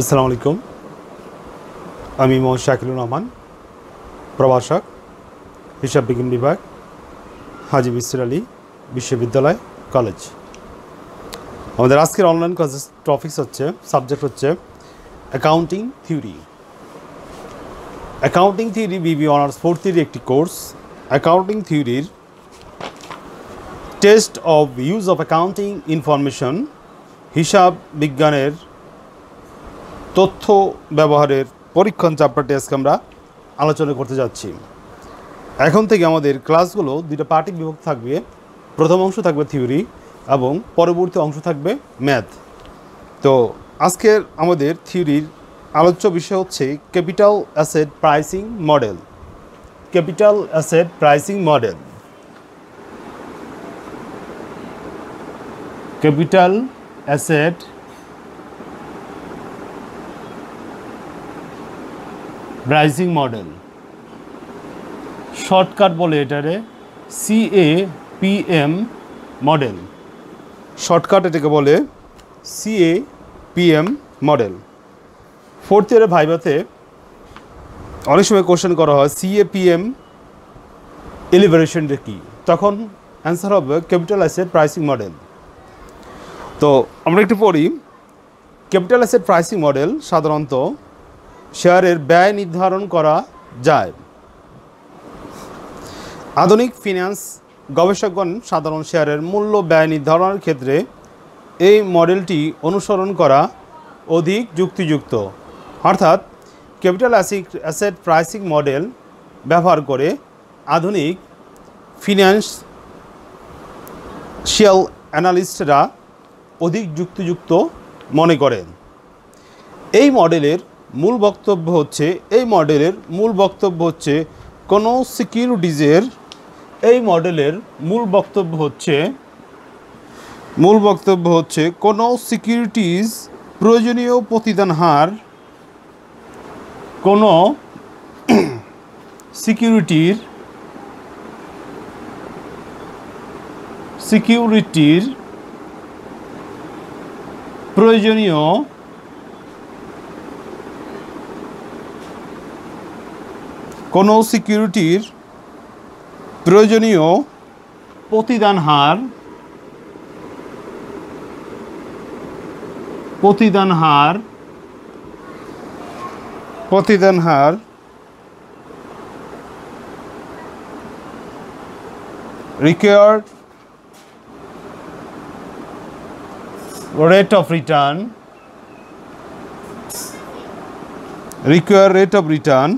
আসসালামু আলাইকুম। আমি মোহাম্মদ শাকিলুর রহমান, প্রভাষক, হিসাব বিজ্ঞান বিভাগ, হাজী মিসির আলী বিশ্ববিদ্যালয় কলেজ। আমাদের আজকের অনলাইন ক্লাসের টপিকস হচ্ছে, সাবজেক্ট হচ্ছে accounting theory. Accounting theory BB honours 4 একটি কোর্স। অ্যাকাউন্টিং থিওরির test of use of accounting information, হিসাব বিজ্ঞানের তথ্য ব্যবহারের পরীক্ষণ চ্যাপ্টারটি আজকে আমরা আলোচনা করতে যাচ্ছি। এখন থেকে আমাদের ক্লাসগুলো দুটো পার্টে বিভক্ত থাকবে। প্রথম অংশ থাকবে থিওরি এবং পরবর্তী অংশ থাকবে ম্যাথ। তো আজকের আমাদের থিওরির আলোচ্য বিষয় হচ্ছে capital asset pricing model. Capital asset pricing model. Capital asset pricing model, shortcut বলে এটারে CAPM মডেল। শর্টকাট এটাকে বলে CAPM মডেল। 4th ইয়ারের ভাইভাতে অনেক সময় কোশ্চেন করা হয় CAPM এলিভারেশনটা কি, তখন অ্যান্সার হবে ক্যাপিটাল অ্যাসেট প্রাইসিং মডেল। তো আমরা একটু পড়ি। ক্যাপিটাল অ্যাসেট প্রাইসিং মডেল সাধারণত শেয়ারের ব্যয় নির্ধারণ করা যায়। আধুনিক ফিন্যান্স গবেষকগণ সাধারণ শেয়ারের মূল্য ব্যয় নির্ধারণের ক্ষেত্রে এই মডেলটি অনুসরণ করা অধিক যুক্তিযুক্ত। অর্থাৎ ক্যাপিটাল অ্যাসেট প্রাইসিং মডেল ব্যবহার করে আধুনিক ফিনান্সিয়াল অ্যানালিস্টরা অধিক যুক্তিযুক্ত মনে করেন। এই মডেলের মূল বক্তব্য হচ্ছে কোনো সিকিউরিটিজের কোনো সিকিউরিটিজ প্রয়োজনীয় প্রতিদান হার, কোনো সিকিউরিটির প্রয়োজনীয় প্রতিদান হার required rate of return,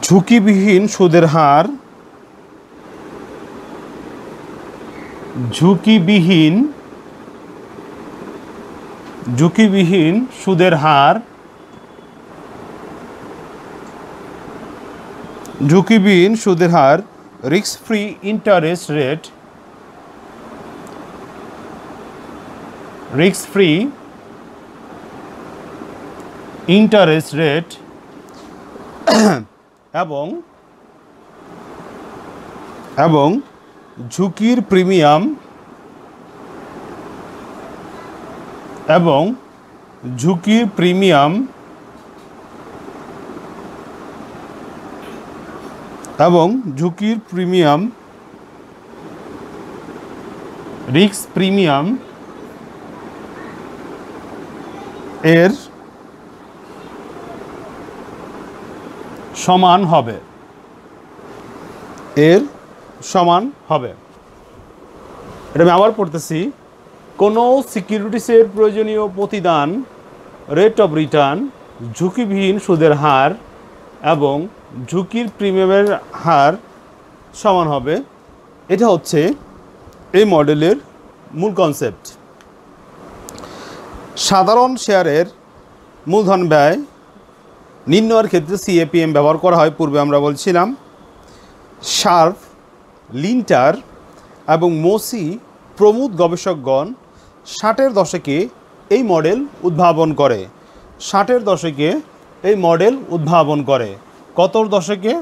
ঝুঁকিবিহীন সুদের হার, ঝুঁকিবিহীন সুদের হার, রিস্ক ফ্রি ইন্টারেস্ট রেট এবং ঝুঁকির প্রিমিয়াম রিস্ক প্রিমিয়াম এর সমান হবে। এটা আমি আবার পড়তেছি। কোনো সিকিউরিটিসের প্রয়োজনীয় প্রতিদান, রেট অফ রিটার্ন, ঝুঁকিবিহীন সুদের হার এবং ঝুঁকির প্রিমিয়ামের হার সমান হবে। এটা হচ্ছে এই মডেলের মূল কনসেপ্ট। সাধারণ শেয়ারের মূলধন ব্যয় নির্ণয়ের ক্ষেত্রে CAPM ব্যবহার করা হয়। পূর্বে আমরা বলছিলাম শার্প, লিন্টার এবং মোসি প্রমুখ গবেষকগণ 60-এর দশকে এই মডেল উদ্ভাবন করে। 60-এর দশকে এই মডেল উদ্ভাবন করে। কত দশকে?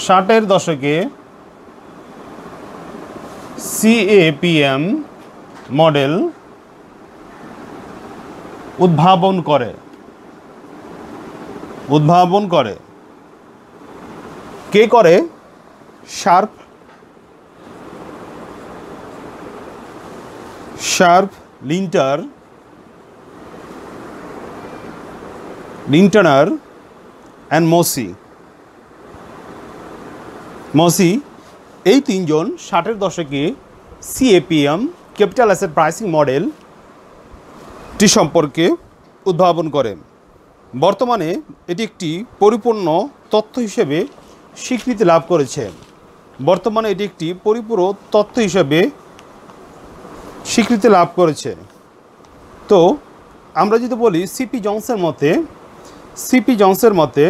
60-এর দশকে CAPM মডেল উদ্ভাবন করে কে করে? শার্প লিন্টানার অ্যান্ড মসি এই তিনজন 60-এর দশকে CAPM ক্যাপিটাল অ্যাসেট প্রাইসিং মডেলটি সম্পর্কে উদ্ভাবন করে। বর্তমানে এটি একটি পরিপূর্ণ তত্ত্ব হিসেবে স্বীকৃতি লাভ করেছে। তো আমরা যদি বলি সিপি জনসের মতে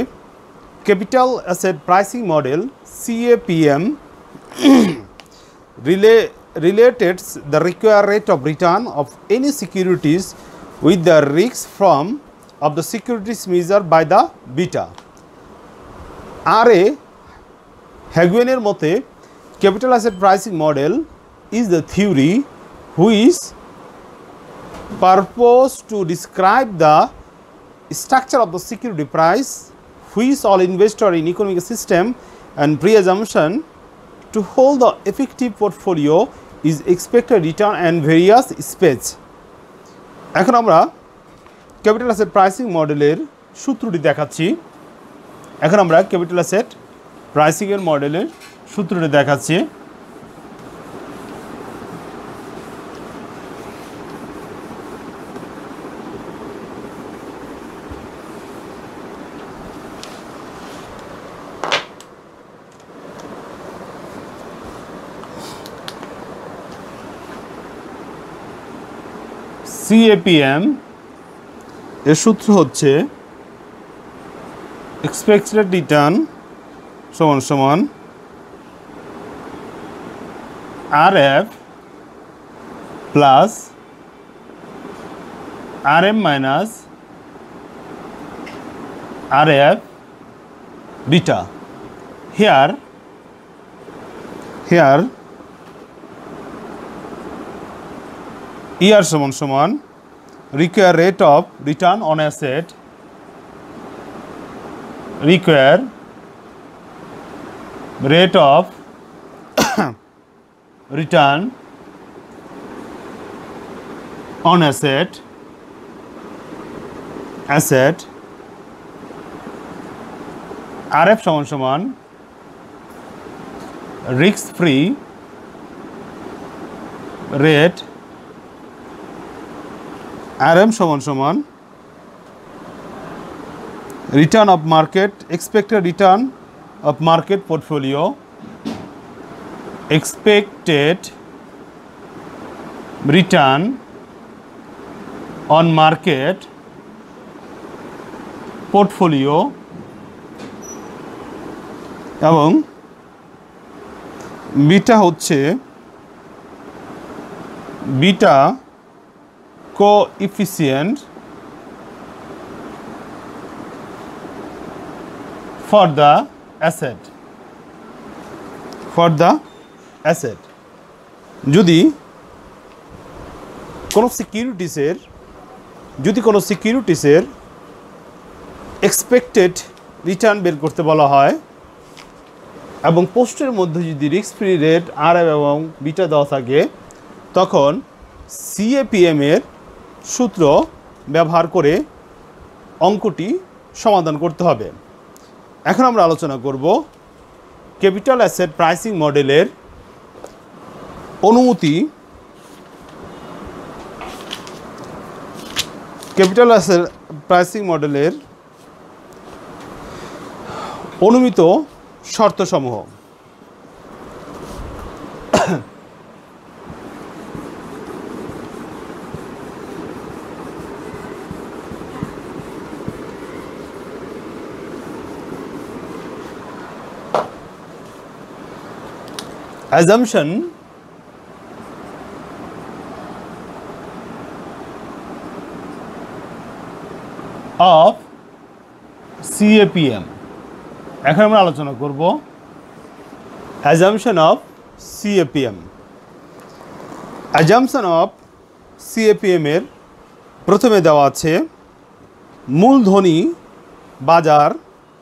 capital asset pricing model CAPM relates the required rate of return of any securities with the risk of the securities measured by the beta. R.A. Haguen মতে capital asset pricing model is the theory which purpose to describe the structure of the security price which all investor in economic system and pre-assumption to hold the effective portfolio is expected return and various specs. এখন আমরা capital asset pricing মডেলের সূত্রটি দেখাচ্ছি। CAPM এর সূত্র হচ্ছে expected return সমান RF plus RM minus RF beta. Here ER সমান required rate of return on asset, required rate of return on asset RF সমান risk free rate, RM সমান return of market, expected return of market portfolio, expected return on market portfolio এবং beta হচ্ছে beta coefficient for the asset যদি কোনো সিকিউরিটিসের expected return বের করতে বলা হয় এবং পোস্টের মধ্যে যদি রিস্ক ফ্রি রেট RM এবং বিটা দেওয়া থাকে, তখন CAPM এর সূত্র ব্যবহার করে অঙ্কটি সমাধান করতে হবে। এখন আমরা আলোচনা করব ক্যাপিটাল অ্যাসেট প্রাইসিং মডেলের অনুমতি, ক্যাপিটাল অ্যাসেট প্রাইসিং মডেলের অনুমিত শর্তসমূহ। Assumption of CAPM। এখন আমরা আলোচনা করব assumption of CAPM। Assumption of CAPM এর প্রথমে দেওয়া আছে মূলধনী বাজার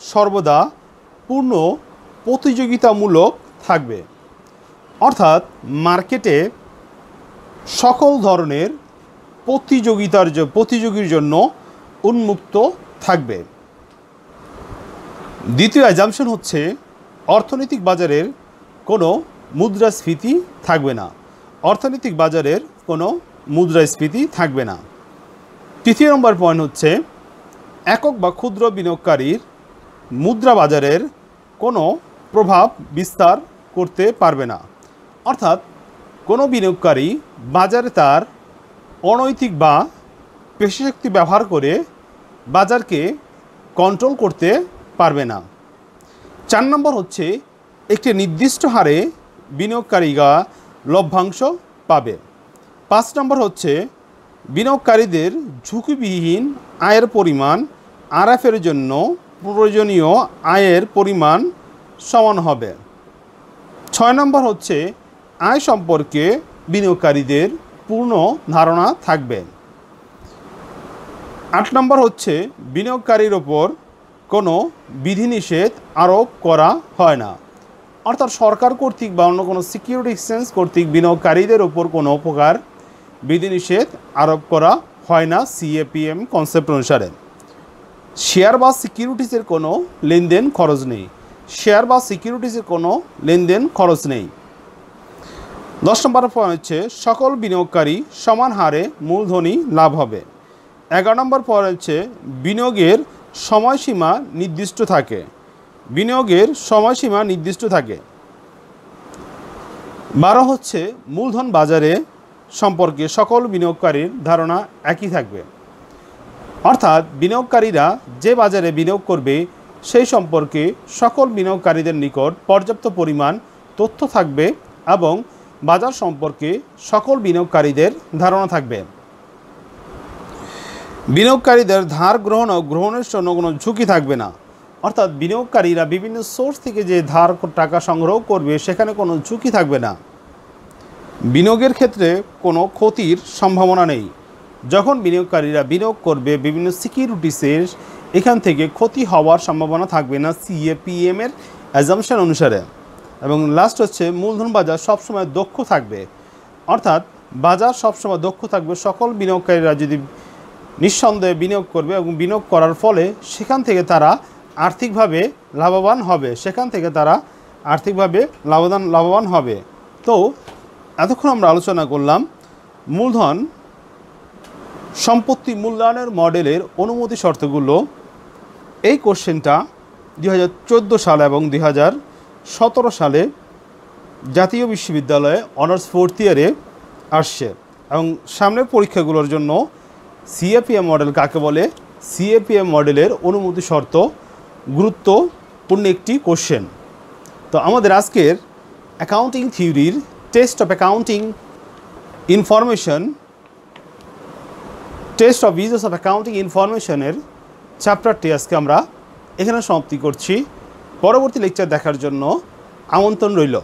সর্বদা পূর্ণ প্রতিযোগিতামূলক থাকবে, অর্থাৎ মার্কেটে সকল ধরনের প্রতিযোগীর জন্য উন্মুক্ত থাকবে। দ্বিতীয় অ্যাজাম্পশন হচ্ছে অর্থনৈতিক বাজারের কোনো মুদ্রাস্ফীতি থাকবে না, অর্থনৈতিক বাজারের কোনো মুদ্রাস্ফীতি থাকবে না। তৃতীয় নম্বর পয়েন্ট হচ্ছে একক বা ক্ষুদ্র বিনিয়োগকারীর মুদ্রা বাজারের কোনো প্রভাব বিস্তার করতে পারবে না, অর্থাৎ কোনো বিনিয়োগকারী বাজারে তার অনৈতিক বা পেশাশক্তি ব্যবহার করে বাজারকে কন্ট্রোল করতে পারবে না। 4 নম্বর হচ্ছে একটি নির্দিষ্ট হারে বিনিয়োগকারীরা লভ্যাংশ পাবে। 5 নম্বর হচ্ছে বিনিয়োগকারীদের ঝুঁকিবিহীন আয়ের পরিমাণ আরএফের জন্য প্রয়োজনীয় আয়ের পরিমাণ সমান হবে। 6 নম্বর হচ্ছে আয় সম্পর্কে বিনিয়োগকারীদের পূর্ণ ধারণা থাকবে। 8 নম্বর হচ্ছে বিনিয়োগকারীর ওপর কোনো বিধিনিষেধ আরোপ করা হয় না, অর্থাৎ সরকার কর্তৃক বা অন্য কোনো সিকিউরিটি এক্সচেঞ্জ কর্তৃক বিনিয়োগকারীদের ওপর কোনো প্রকার বিধিনিষেধ আরোপ করা হয় না সিএপিএম কনসেপ্ট অনুসারে। শেয়ার বা সিকিউরিটিসের কোনো লেনদেন খরচ নেই, শেয়ার বা সিকিউরিটিসের কোনো লেনদেন খরচ নেই। 10 নম্বর পয়েন্ট হচ্ছে সকল বিনিয়োগকারী সমান হারে মূলধনী লাভ হবে। 11 নম্বর পয়েন্ট হচ্ছে বিনিয়োগের সময়সীমা নির্দিষ্ট থাকে, বিনিয়োগের সময়সীমা নির্দিষ্ট থাকে। 12 হচ্ছে মূলধন বাজারে সম্পর্কে সকল বিনিয়োগকারীর ধারণা একই থাকবে, অর্থাৎ বিনিয়োগকারীরা যে বাজারে বিনিয়োগ করবে সেই সম্পর্কে সকল বিনিয়োগকারীদের নিকট পর্যাপ্ত পরিমাণ তথ্য থাকবে এবং বাজার সম্পর্কে সকল বিনিয়োগকারীদের ধারণা থাকবে। বিনিয়োগকারীদের ধার গ্রহণ ও গ্রহণের জন্য কোনো ঝুঁকি থাকবে না, অর্থাৎ বিনিয়োগকারীরা বিভিন্ন সোর্স থেকে যে ধার টাকা সংগ্রহ করবে সেখানে কোনো ঝুঁকি থাকবে না। বিনিয়োগের ক্ষেত্রে কোনো ক্ষতির সম্ভাবনা নেই, যখন বিনিয়োগকারীরা বিনিয়োগ করবে বিভিন্ন সিকিউরিটিসের এখান থেকে ক্ষতি হওয়ার সম্ভাবনা থাকবে না সিএপিএম এর অ্যাজাম্পশন অনুসারে। এবং লাস্ট হচ্ছে মূলধন বাজার সবসময় দক্ষ থাকবে, অর্থাৎ বাজার সবসময় দক্ষ থাকবে। সকল বিনিয়োগকারীরা যদি নিঃসন্দেহে বিনিয়োগ করবে এবং বিনিয়োগ করার ফলে সেখান থেকে তারা আর্থিকভাবে লাভবান হবে, সেখান থেকে তারা আর্থিকভাবে লাভবান হবে। তো এতক্ষণ আমরা আলোচনা করলাম মূলধন সম্পত্তি মূল্যায়নের মডেলের অনুমতি শর্তগুলো। এই কোশ্চেনটা 2014 সালে এবং 2017 সালে জাতীয় বিশ্ববিদ্যালয়ে অনার্স 4th ইয়ারে আসছে এবং সামনের পরীক্ষাগুলোর জন্য সিএপিএম মডেল কাকে বলে, সিএপিএম মডেলের অনুমতি শর্ত গুরুত্বপূর্ণ একটি কোশ্চেন। তো আমাদের আজকের অ্যাকাউন্টিং থিওরির test of accounting information, test of uses of accounting ইনফরমেশনের চ্যাপ্টারটি আজকে আমরা এখানে সমাপ্তি করছি। পরবর্তী লেকচার দেখার জন্য আমন্ত্রণ রইল।